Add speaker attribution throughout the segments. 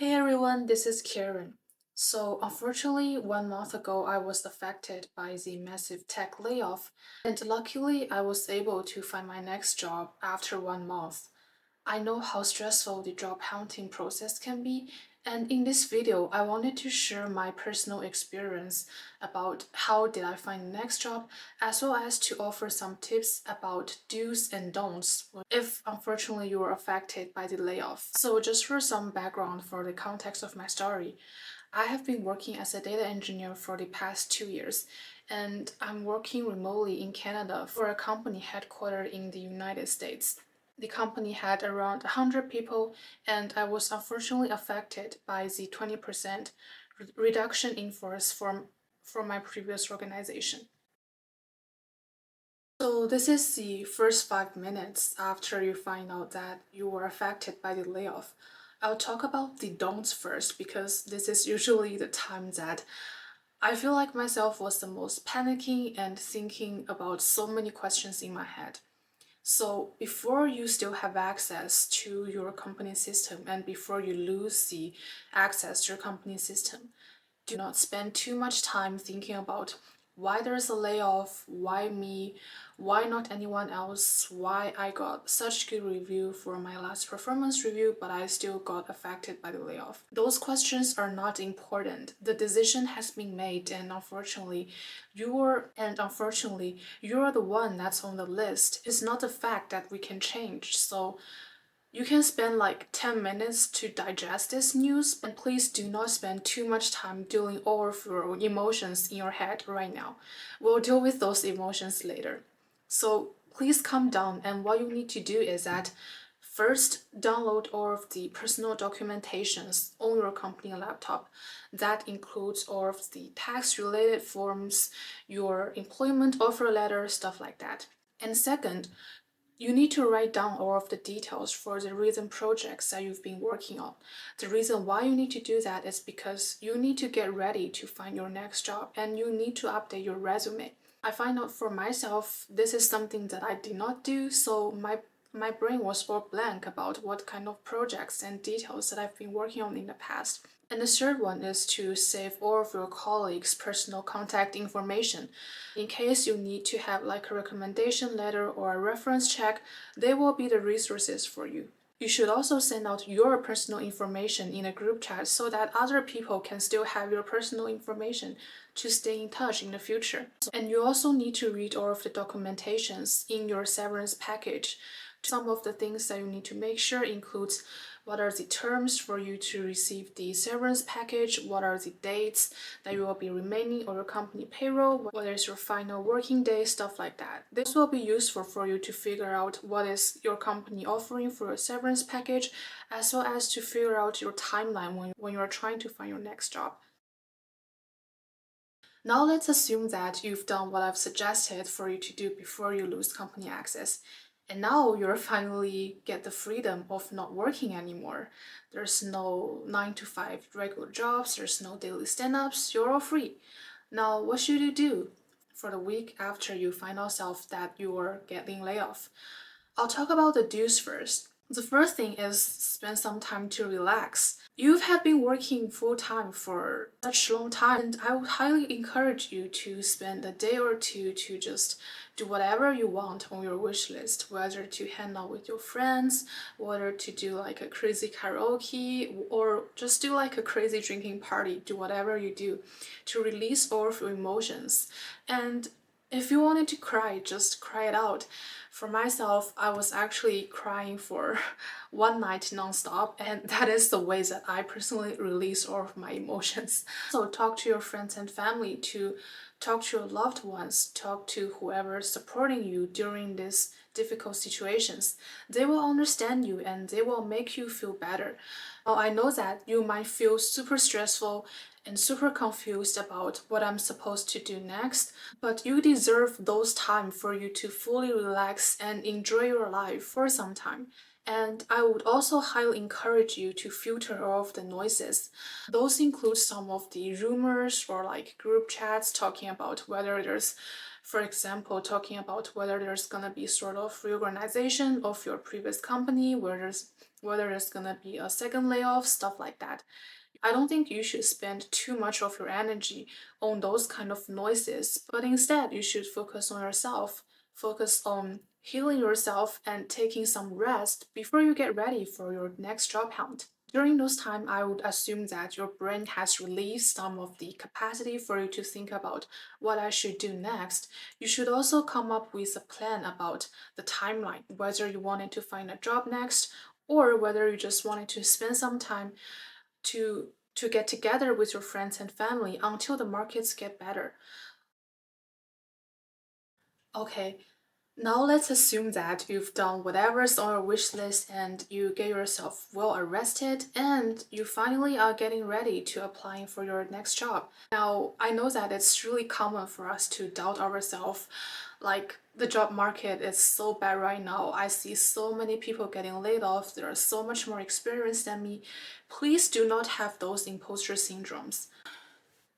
Speaker 1: Hey everyone, this is Karen. So, unfortunately, 1 month ago, I was affected by the massive tech layoff, and luckily, I was able to find my next job after 1 month. I know how stressful the job hunting process can be, and in this video, I wanted to share my personal experience about how did I find the next job, as well as to offer some tips about do's and don'ts if unfortunately you were affected by the layoff. So just for some background for the context of my story, I have been working as a data engineer for the past 2 years, and I'm working remotely in Canada for a company headquartered in the United States. The company had around 100 people, and I was unfortunately affected by the 20% reduction in force from my previous organization. So, this is the first 5 minutes after you find out that you were affected by the layoff. I'll talk about the don'ts first because this is usually the time that I feel like myself was the most panicking and thinking about so many questions in my head. So before you still have access to your company system and before you lose the access to your company system, do not spend too much time thinking about why there's a layoff, why me, why not anyone else, why I got such good review for my last performance review, but I still got affected by the layoff. Those questions are not important. The decision has been made, and you're the one that's on the list. It's not a fact that we can change. So you can spend like 10 minutes to digest this news, and please do not spend too much time dealing all of your emotions in your head right now. We'll deal with those emotions later. So please calm down, and what you need to do is that first download all of the personal documentations on your company laptop. That includes all of the tax related forms, your employment offer letter, stuff like that. And second, you need to write down all of the details for the recent projects that you've been working on. The reason why you need to do that is because you need to get ready to find your next job and you need to update your resume. I find out for myself, this is something that I did not do, so my brain was all blank about what kind of projects and details that I've been working on in the past. And the third one is to save all of your colleagues' personal contact information. In case you need to have like a recommendation letter or a reference check, they will be the resources for you. You should also send out your personal information in a group chat so that other people can still have your personal information to stay in touch in the future. And you also need to read all of the documentations in your severance package. Some of the things that you need to make sure includes what are the terms for you to receive the severance package, what are the dates that you will be remaining on your company payroll, what is your final working day, stuff like that. This will be useful for you to figure out what is your company offering for your severance package, as well as to figure out your timeline when you're trying to find your next job. Now let's assume that you've done what I've suggested for you to do before you lose company access. And now you're finally get the freedom of not working anymore. There's no 9 to 5 regular jobs, there's no daily stand-ups, you're all free. Now what should you do for the week after you find yourself that you are getting laid off? I'll talk about the do's first. The first thing is spend some time to relax. You have been working full time for such a long time, and I would highly encourage you to spend a day or two to just do whatever you want on your wish list, whether to hang out with your friends, whether to do like a crazy karaoke, or just do like a crazy drinking party, do whatever you do to release all of your emotions. And if you wanted to cry, just cry it out. For myself, I was actually crying for 1 night nonstop, and that is the way that I personally release all of my emotions. So talk to your friends and family, to talk to your loved ones, talk to whoever is supporting you during these difficult situations. They will understand you and they will make you feel better. Now, I know that you might feel super stressful and super confused about what I'm supposed to do next, but you deserve those time for you to fully relax and enjoy your life for some time. And I would also highly encourage you to filter all of the noises. Those include some of the rumors or like group chats talking about whether there's, for example, talking about whether there's gonna be sort of reorganization of your previous company, where whether it's gonna be a second layoff, stuff like that. I don't think you should spend too much of your energy on those kind of noises, but instead you should focus on yourself, focus on healing yourself and taking some rest before you get ready for your next job hunt. During those time, I would assume that your brain has released some of the capacity for you to think about what I should do next. You should also come up with a plan about the timeline, whether you wanted to find a job next or whether you just wanted to spend some time to get together with your friends and family until the markets get better. Okay, now let's assume that you've done whatever's on your wish list and you get yourself well arrested and you finally are getting ready to applying for your next job. Now, I know that it's really common for us to doubt ourselves. Like, the job market is so bad right now. I see so many people getting laid off. They are so much more experienced than me. Please do not have those imposter syndromes.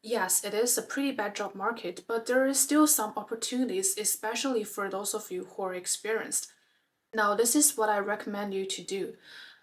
Speaker 1: Yes, it is a pretty bad job market, but there is still some opportunities, especially for those of you who are experienced. Now, this is what I recommend you to do.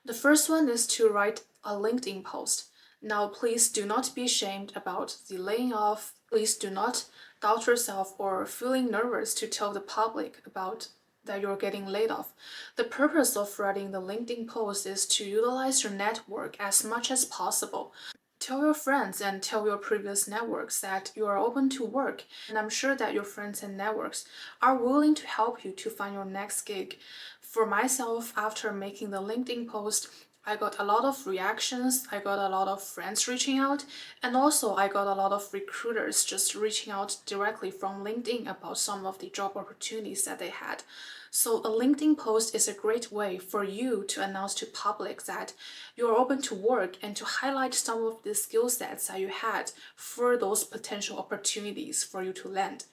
Speaker 1: The first one is to write a LinkedIn post. Now, please do not be ashamed about the laying off. Please do not doubt yourself or feeling nervous to tell the public about that you're getting laid off. The purpose of writing the LinkedIn post is to utilize your network as much as possible. Tell your friends and tell your previous networks that you are open to work, and I'm sure that your friends and networks are willing to help you to find your next gig. For myself, after making the LinkedIn post, I got a lot of reactions, I got a lot of friends reaching out, and also I got a lot of recruiters just reaching out directly from LinkedIn about some of the job opportunities that they had. So a LinkedIn post is a great way for you to announce to public that you're open to work and to highlight some of the skill sets that you had for those potential opportunities for you to land.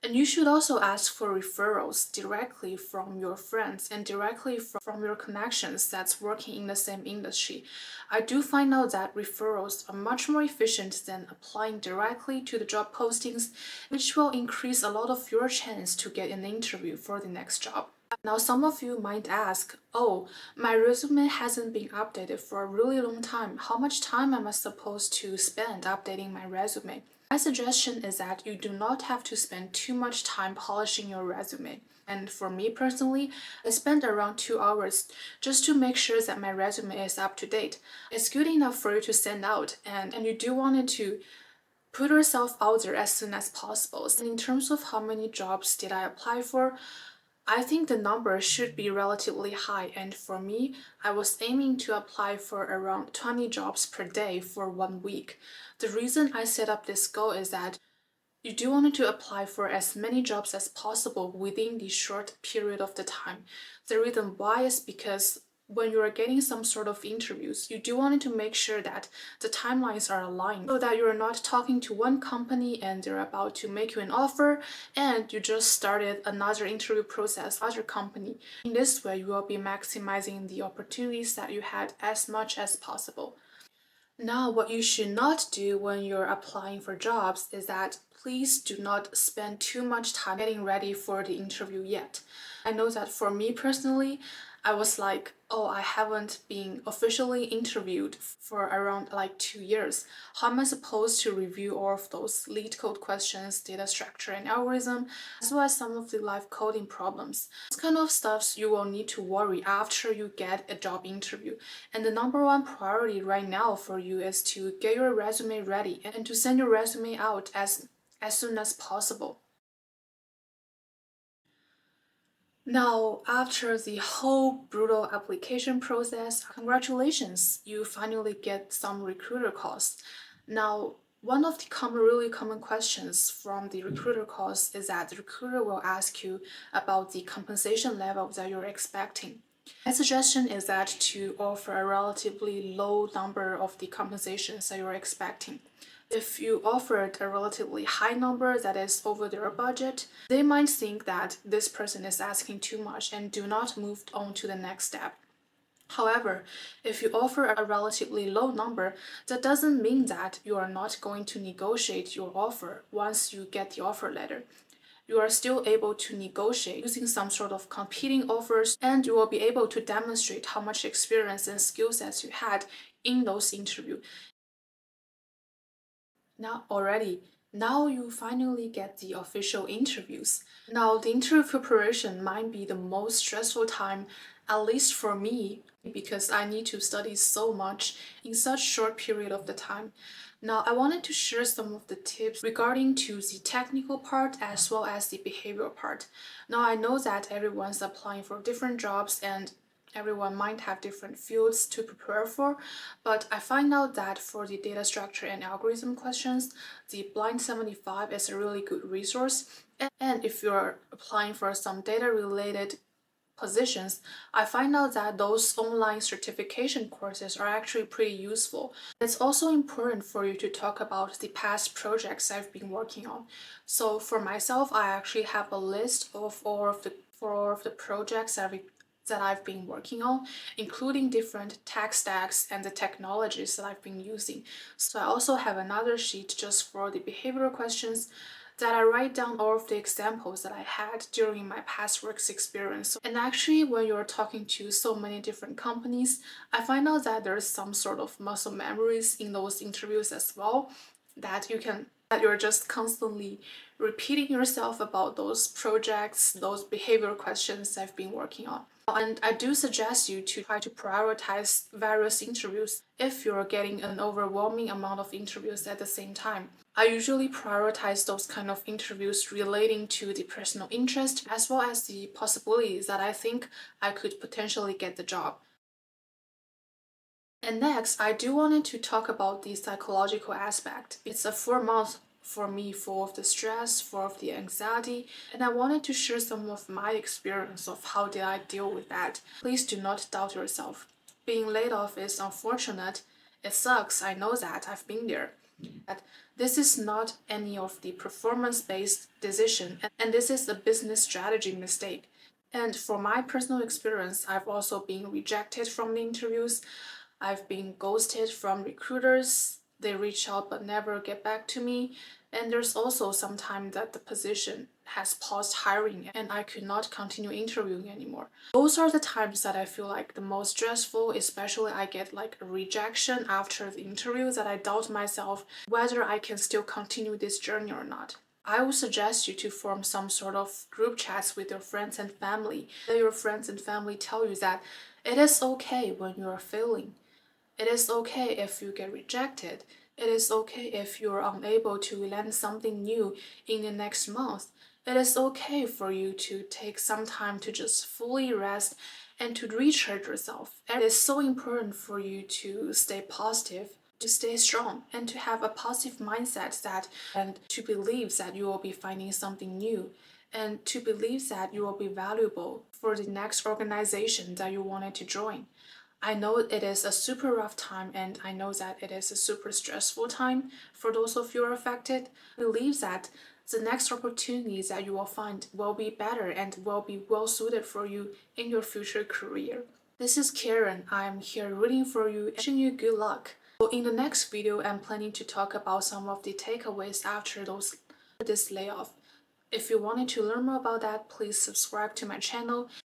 Speaker 1: And you should also ask for referrals directly from your friends and directly from your connections that's working in the same industry. I do find out that referrals are much more efficient than applying directly to the job postings, which will increase a lot of your chance to get an interview for the next job. Now, some of you might ask, oh, my resume hasn't been updated for a really long time. How much time am I supposed to spend updating my resume? My suggestion is that you do not have to spend too much time polishing your resume. And for me personally, I spend around 2 hours just to make sure that my resume is up to date. It's good enough for you to send out, and you do want it to put yourself out there as soon as possible. And in terms of how many jobs did I apply for, I think the number should be relatively high, and for me, I was aiming to apply for around 20 jobs per day for 1 week. The reason I set up this goal is that you do want to apply for as many jobs as possible within the short period of the time. The reason why is because when you are getting some sort of interviews, you do want to make sure that the timelines are aligned so that you're not talking to one company and they're about to make you an offer and you just started another interview process, other company. In this way, you will be maximizing the opportunities that you had as much as possible. Now, what you should not do when you're applying for jobs is that please do not spend too much time getting ready for the interview yet. I know that for me personally, I was like, oh, I haven't been officially interviewed for around like 2 years. How am I supposed to review all of those lead code questions, data structure and algorithm, as well as some of the live coding problems? This kind of stuff you will need to worry after you get a job interview. And the number one priority right now for you is to get your resume ready and to send your resume out as soon as possible. Now, after the whole brutal application process, congratulations, you finally get some recruiter calls. Now, one of the really common questions from the recruiter calls is that the recruiter will ask you about the compensation level that you're expecting. My suggestion is that to offer a relatively low number of the compensations that you're expecting. If you offered a relatively high number that is over their budget, they might think that this person is asking too much and do not move on to the next step. However, if you offer a relatively low number, that doesn't mean that you are not going to negotiate your offer once you get the offer letter. you are still able to negotiate using some sort of competing offers, and you will be able to demonstrate how much experience and skill sets you had in those interviews. Now you finally get the official interviews. Now the interview preparation might be the most stressful time, at least for me, because I need to study so much in such short period of the time. Now I wanted to share some of the tips regarding to the technical part as well as the behavioral part. Now I know that everyone's applying for different jobs and everyone might have different fields to prepare for, but I find out that for the data structure and algorithm questions, the Blind 75 is a really good resource. And if you're applying for some data related positions, I find out that those online certification courses are actually pretty useful. It's also important for you to talk about the past projects I've been working on. So for myself, I actually have a list of all of the projects that I've been working on, including different tech stacks and the technologies that I've been using. So I also have another sheet just for the behavioral questions that I write down all of the examples that I had during my past works experience. And actually, when you're talking to so many different companies, I find out that there's some sort of muscle memories in those interviews as well, that you're just constantly repeating yourself about those projects, those behavioral questions I've been working on. And I do suggest you to try to prioritize various interviews if you're getting an overwhelming amount of interviews at the same time. I usually prioritize those kind of interviews relating to the personal interest as well as the possibilities that I think I could potentially get the job. And next, I do wanted to talk about the psychological aspect. It's a 4 month for me full of the stress, full of the anxiety, and I wanted to share some of my experience of how did I deal with that. Please do not doubt yourself. Being laid off is unfortunate. It sucks, I know that, I've been there. But this is not any of the performance-based decision, and this is a business strategy mistake. And for my personal experience, I've also been rejected from the interviews. I've been ghosted from recruiters. They reach out but never get back to me. And there's also some time that the position has paused hiring and I could not continue interviewing anymore. Those are the times that I feel like the most stressful, especially I get like a rejection after the interview that I doubt myself whether I can still continue this journey or not. I would suggest you to form some sort of group chats with your friends and family. Let your friends and family tell you that it is okay when you are failing. It is okay if you get rejected. It is okay if you're unable to land something new in the next month. It is okay for you to take some time to just fully rest and to recharge yourself. It is so important for you to stay positive, to stay strong, and to have a positive mindset that and to believe that you will be finding something new and to believe that you will be valuable for the next organization that you wanted to join. I know it is a super rough time and I know that it is a super stressful time for those of you who are affected. Believe that the next opportunities that you will find will be better and will be well suited for you in your future career. This is Karen. I'm here rooting for you and wishing you good luck. So in the next video, I'm planning to talk about some of the takeaways after this layoff. If you wanted to learn more about that, please subscribe to my channel.